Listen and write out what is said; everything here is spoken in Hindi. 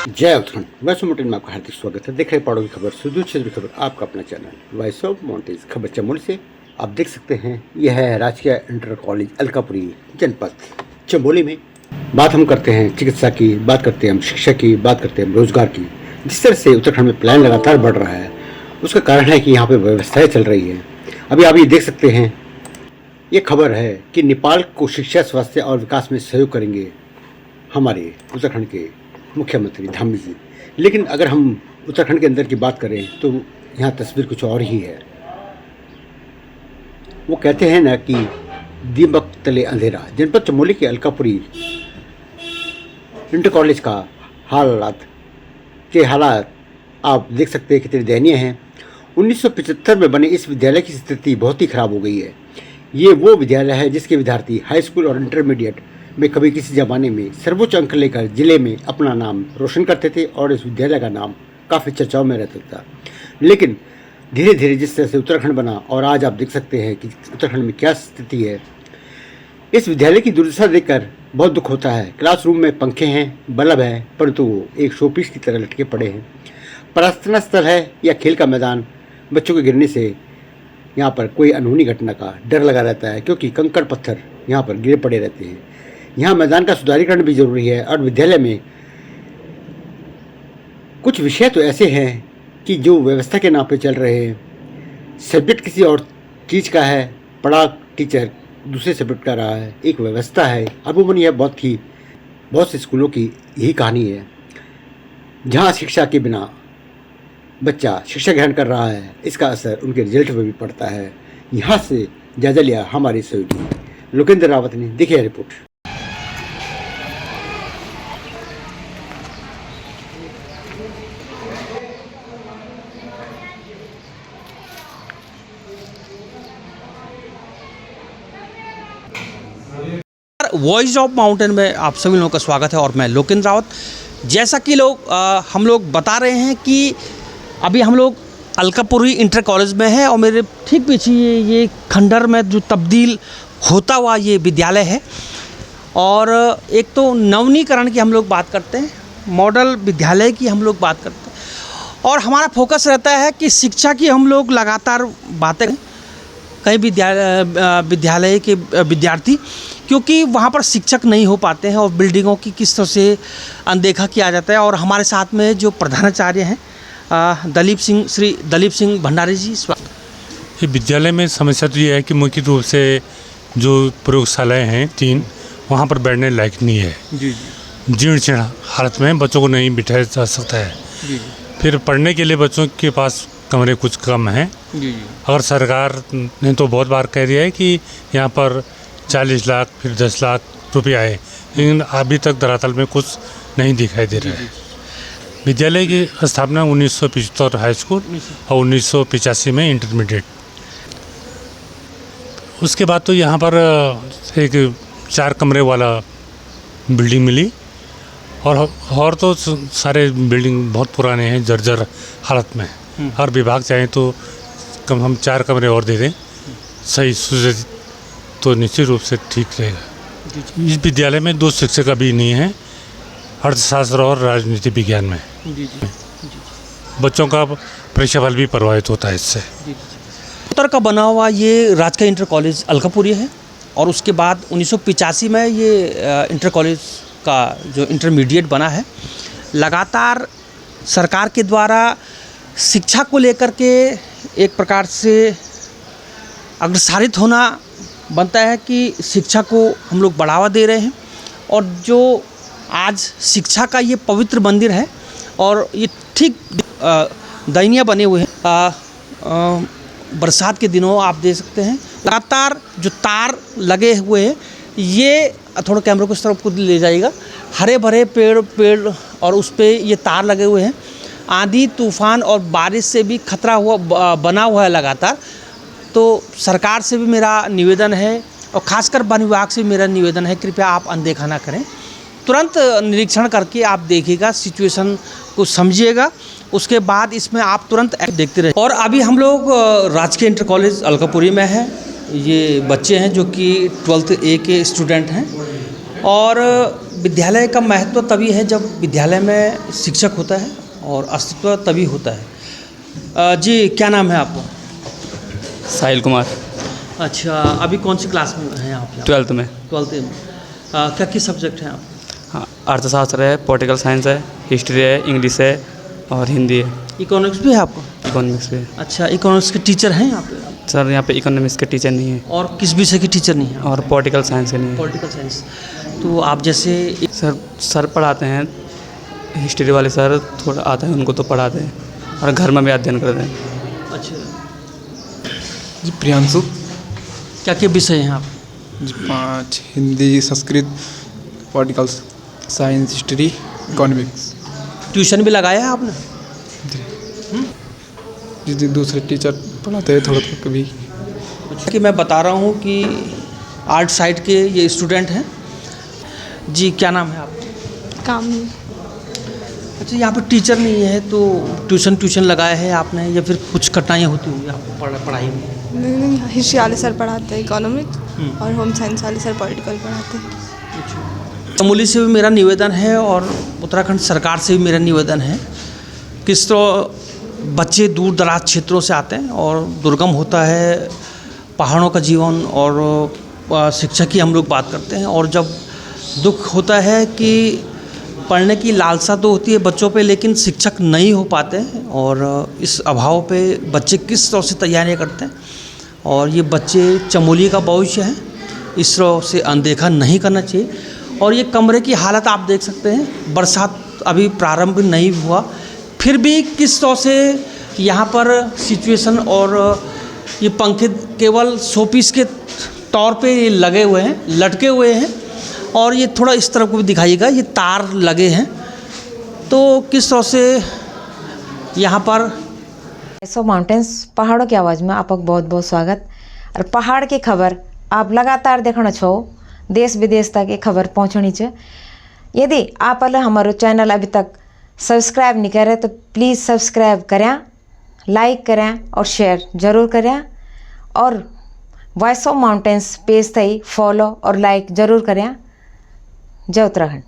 जय उत्तराखंड। वैसे मोटेन में आपका हार्दिक स्वागत है। देख रहे पहाड़ों की खबर, सुदूर क्षेत्र की खबर, आपका अपना चैनल वॉइस ऑफ माउंटेन्स। खबर चमोली से आप देख सकते हैं। यह है राजकीय इंटर कॉलेज अलकापुरी, जनपद चमोली में। बात हम करते हैं चिकित्सा की, बात करते हैं हम शिक्षा की, बात करते हैं हम रोजगार की। जिस तरह से उत्तराखंड में प्लान लगातार बढ़ रहा है, उसका कारण है कि यहाँ पर व्यवस्थाएं चल रही है। अभी आप ये देख सकते हैं, ये खबर है कि नेपाल को शिक्षा, स्वास्थ्य और विकास में सहयोग करेंगे हमारे उत्तराखंड के मुख्यमंत्री धामी जी। लेकिन अगर हम उत्तराखंड के अंदर की बात करें तो यहाँ तस्वीर कुछ और ही है। वो कहते हैं ना कि दीमक तले अंधेरा। जनपद चमोली के अलकापुरी इंटर कॉलेज का हालात आप देख सकते हैं कितने दयनीय हैं। 1975 में बने इस विद्यालय की स्थिति बहुत ही खराब हो गई है। ये वो विद्यालय है जिसके विद्यार्थी हाई स्कूल और इंटरमीडिएट में कभी किसी ज़माने में सर्वोच्च अंक लेकर जिले में अपना नाम रोशन करते थे और इस विद्यालय का नाम काफ़ी चर्चाओं में रहता था। लेकिन धीरे धीरे जिस तरह से उत्तराखंड बना और आज आप देख सकते हैं कि उत्तराखंड में क्या स्थिति है। इस विद्यालय की दुर्दशा देखकर बहुत दुख होता है। क्लासरूम में पंखे हैं, बल्ब है, परंतु वो एक शोपीस की तरह लटके पड़े हैं। प्रार्थना स्थल है या खेल का मैदान, बच्चों के गिरने से यहाँ पर कोई अनहोनी घटना का डर लगा रहता है, क्योंकि कंकड़ पत्थर यहाँ पर गिरे पड़े रहते हैं। यहाँ मैदान का सुधारीकरण भी जरूरी है। और विद्यालय में कुछ विषय तो ऐसे हैं कि जो व्यवस्था के नाम पे चल रहे हैं। सब्जेक्ट किसी और चीज़ का है, पढ़ा टीचर दूसरे सब्जेक्ट का रहा है, एक व्यवस्था है। अमूमन यह बहुत से स्कूलों की यही कहानी है, जहाँ शिक्षा के बिना बच्चा शिक्षा ग्रहण कर रहा है, इसका असर उनके रिजल्ट में भी पड़ता है। यहाँ से जायजा लिया हमारे सहयोगी लोकेंद्र रावत ने। देखिए रिपोर्ट। वॉइस ऑफ माउंटेन में आप सभी लोगों का स्वागत है और मैं लोकेंद्र रावत। जैसा कि हम लोग बता रहे हैं कि अभी हम लोग अलकापुरी इंटर कॉलेज में हैं और मेरे ठीक पीछे ये खंडहर में जो तब्दील होता हुआ ये विद्यालय है। और एक तो नवीनीकरण की हम लोग बात करते हैं, मॉडल विद्यालय की हम लोग बात करते हैं, और हमारा फोकस रहता है कि शिक्षा की हम लोग लगातार बातें कई विद्यालय के विद्यार्थी, क्योंकि वहाँ पर शिक्षक नहीं हो पाते हैं और बिल्डिंगों की किस तरह से अनदेखा किया जाता है। और हमारे साथ में जो प्रधानाचार्य हैं श्री दलीप सिंह भंडारी जी। ये विद्यालय में समस्या तो ये है कि मुख्य रूप से जो प्रयोगशालाएँ हैं 3, वहाँ पर बैठने लायक नहीं है। जीर्ण शीर्ण हालत में बच्चों को नहीं बिठाया जा सकता है। फिर पढ़ने के लिए बच्चों के पास कमरे कुछ कम हैं। अगर सरकार ने तो बहुत बार कह दिया है कि यहाँ पर 40 लाख फिर 10 लाख रुपये आए, लेकिन अभी तक धरातल में कुछ नहीं दिखाई दे रहा है। विद्यालय की स्थापना 1975 हाई स्कूल और 1985 में इंटरमीडिएट। उसके बाद तो यहाँ पर एक 4 कमरे वाला बिल्डिंग मिली और तो सारे बिल्डिंग बहुत पुराने हैं, जर्जर हालत में। हर विभाग चाहें तो कम हम 4 कमरे और दे दें, सही सुसज्जित, तो निश्चित रूप से ठीक रहेगा। इस विद्यालय में 2 शिक्षक अभी नहीं हैं, अर्थशास्त्र और राजनीति विज्ञान में। बच्चों का परीक्षा फल भी प्रभावित होता है इससे। उत्तर का बना हुआ ये राजकीय इंटर कॉलेज अलकापुरी है, और उसके बाद 1985 में ये इंटर कॉलेज का जो इंटरमीडिएट बना है। लगातार सरकार के द्वारा शिक्षा को लेकर के एक प्रकार से अग्रसारित होना बनता है कि शिक्षा को हम लोग बढ़ावा दे रहे हैं। और जो आज शिक्षा का ये पवित्र मंदिर है और ये ठीक दयनीय बने हुए हैं। बरसात के दिनों आप देख सकते हैं लगातार जो तार लगे हुए हैं, ये थोड़ा कैमरे को इस तरफ खुद ले जाइएगा, हरे भरे पेड़ और उस पर ये तार लगे हुए हैं। आंधी तूफान और बारिश से भी खतरा बना हुआ है लगातार। तो सरकार से भी मेरा निवेदन है और ख़ासकर वन विभाग से मेरा निवेदन है, कृपया आप अनदेखा ना करें। तुरंत निरीक्षण करके आप देखिएगा, सिचुएशन को समझिएगा, उसके बाद इसमें आप तुरंत देखते रहिए। और अभी हम लोग राजकीय इंटर कॉलेज अलकापुरी में हैं। ये बच्चे हैं जो कि 12th A के स्टूडेंट हैं और विद्यालय का महत्व तभी है जब विद्यालय में शिक्षक होता है और अस्तित्व तभी होता है। जी क्या नाम है आपका? साहिल कुमार, अच्छा, अभी कौन सी क्लास में हैं आप? 12th में। 12th में। क्या किस सब्जेक्ट हैं आप? हाँ, अर्थशास्त्र है, पॉलिटिकल साइंस है, हिस्ट्री है, इंग्लिश है और हिंदी है। इकोनॉमिक्स भी है आपको? इकोनॉमिक्स भी है। अच्छा, इकोनॉमिक्स के टीचर हैं यहाँ पे? सर यहाँ पे इकोनॉमिक्स के टीचर नहीं है और किस विषय के टीचर नहीं हैं? और पॉलिटिकल साइंस के नहीं है। Political science. तो आप जैसे सर पढ़ाते हैं, हिस्ट्री वाले सर थोड़ा आता है उनको तो पढ़ाते हैं और घर में भी अध्ययन करते हैं। अच्छा, जी प्रियांशु। क्या क्या विषय हैं आप? जी 5 Hindi, Sanskrit, political science, history, economics. Tuition भी लगाया है आपने? जी दूसरे टीचर पढ़ाते हैं थोड़ा कभी। कि मैं बता रहा हूँ कि आर्ट साइड के ये स्टूडेंट हैं। जी क्या नाम है आपका? कामनी। अच्छा, यहाँ पर टीचर नहीं है तो ट्यूशन लगाया है आपने या फिर कुछ कठिनाइयाँ होती होंगी आपको पढ़ाई में? नहीं, हिस्ट्री वाले सर पढ़ाते हैं इकोनॉमिक्स और होम साइंस वाले सर पॉलिटिकल पढ़ाते हैं। चमोली से भी मेरा निवेदन है और उत्तराखंड सरकार से भी मेरा निवेदन है, किस तरह बच्चे दूर दराज क्षेत्रों से आते हैं और दुर्गम होता है पहाड़ों का जीवन और शिक्षा की हम लोग बात करते हैं, और जब दुख होता है कि पढ़ने की लालसा तो होती है बच्चों पे लेकिन शिक्षक नहीं हो पाते हैं, और इस अभाव पे बच्चे किस तरह से तैयारियां करते हैं, और ये बच्चे चमोली का भविष्य है, इस तरह से अनदेखा नहीं करना चाहिए। और ये कमरे की हालत आप देख सकते हैं, बरसात अभी प्रारंभ नहीं हुआ फिर भी किस तरह से यहाँ पर सिचुएशन, और ये पंखे केवल शोपीस के तौर पे लगे हुए हैं, लटके हुए हैं, और ये थोड़ा इस तरफ को भी दिखाइएगा, ये तार लगे हैं, तो किस तरह से यहाँ पर वॉइस ऑफ माउंटेन्स पहाड़ों की आवाज़ में आपका बहुत बहुत स्वागत। और पहाड़ की खबर आप लगातार देखना छो, देश विदेश तक ये खबर पहुँचनी चाहिए। यदि आप हमारे चैनल अभी तक सब्सक्राइब नहीं करें तो प्लीज़ सब्सक्राइब करें, लाइक करें और शेयर ज़रूर करें, और वॉइस ऑफ माउंटेन्स पेज तई फॉलो और लाइक ज़रूर करें। जय उत्तराखंड।